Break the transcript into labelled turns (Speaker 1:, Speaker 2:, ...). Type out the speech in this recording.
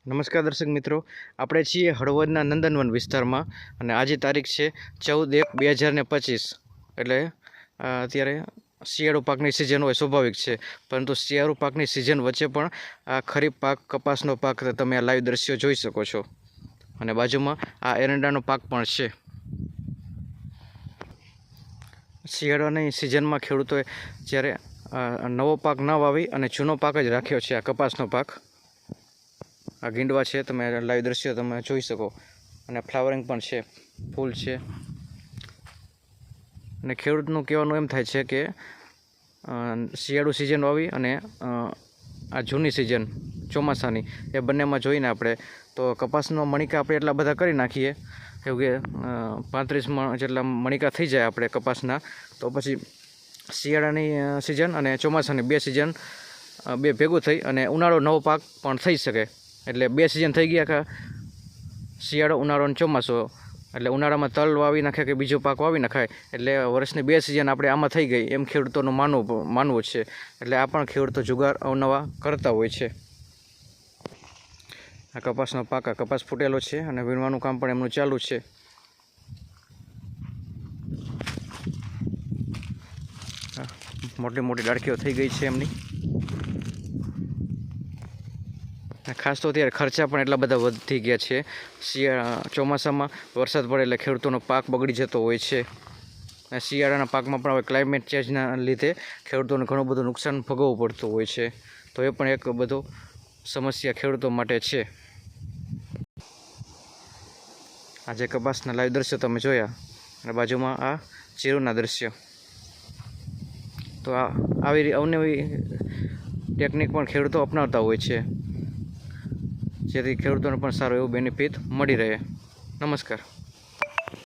Speaker 1: નમસ્કાર દર્શક મિત્રો, આપણે છીએ હળવદના નંદનવન વિસ્તારમાં અને આજે તારીખ છે 14/1/2025 એટલે અત્યારે શિયાળુ પાકની સિઝન હોય સ્વાભાવિક છે, પરંતુ શિયાળુ પાકની સિઝન વચ્ચે પણ આ ખરીફ પાક કપાસનો પાક તમે આ લાઈવ દ્રશ્યો જોઈ શકો છો અને બાજુમાં આ એરંડાનો પાક પણ છે। શિયાળાની સિઝનમાં ખેડૂતોએ જ્યારે નવો પાક ન વાવી અને જૂનો પાક જ રાખ્યો છે, આ કપાસનો પાક। આ ગીંડવા છે, તમે લાઈવ દ્રશ્યો તમે જોઈ શકો અને ફ્લાવરિંગ પણ છે, ફૂલ છે અને ખેડૂતનું કહેવાનું એમ થાય છે કે શિયાળુ સિઝન વાવી અને આ જૂની સિઝન ચોમાસાની એ બંનેમાં જોઈને આપણે તો કપાસનો મણિકા આપણે એટલા બધા કરી નાખીએ એવું કે 35 મણ જેટલા મણિકા થઈ જાય આપણે કપાસના, તો પછી શિયાળાની સિઝન અને ચોમાસાની બે સિઝન બે ભેગું થઈ અને ઉનાળો નવો પાક પણ થઈ શકે। એટલે બે સિઝન થઈ ગયા કે શિયાળો ઉનાળો અને ચોમાસો, એટલે ઉનાળામાં તલ વાવી નાખે કે બીજો પાક વાવી નખાય, એટલે વર્ષની બે સિઝન આપણે આમાં થઈ ગઈ એમ ખેડૂતોનું માનવું છે। એટલે આ પણ ખેડૂતો જુગાર અવનવા કરતા હોય છે। આ કપાસનો પાક, આ કપાસ ફૂટેલો છે અને વીણવાનું કામ પણ એમનું ચાલુ છે। મોટી મોટી ડાળખીઓ થઈ ગઈ છે એમની। ખાસ તો અત્યારે ખર્ચા પણ એટલા બધા વધી ગયા છે। ચોમાસામાં વરસાદ પડે એટલે ખેડૂતોનો પાક બગડી જતો હોય છે અને શિયાળાના પાકમાં પણ હવે ક્લાઇમેટ ચેન્જના લીધે ખેડૂતોને ઘણું બધું નુકસાન ભોગવવું પડતું હોય છે, તો એ પણ એક બધો સમસ્યા ખેડૂતો માટે છે। આજે કપાસના લાઈવ દ્રશ્યો તમે જોયા અને બાજુમાં આ જીરુના દ્રશ્યો, તો આવી અવનવી ટેકનિક પણ ખેડૂતો અપનાવતા હોય છે, જેથી ખેડૂતોને પણ સારું એવું બેનિફિટ મળી રહે। નમસ્કાર।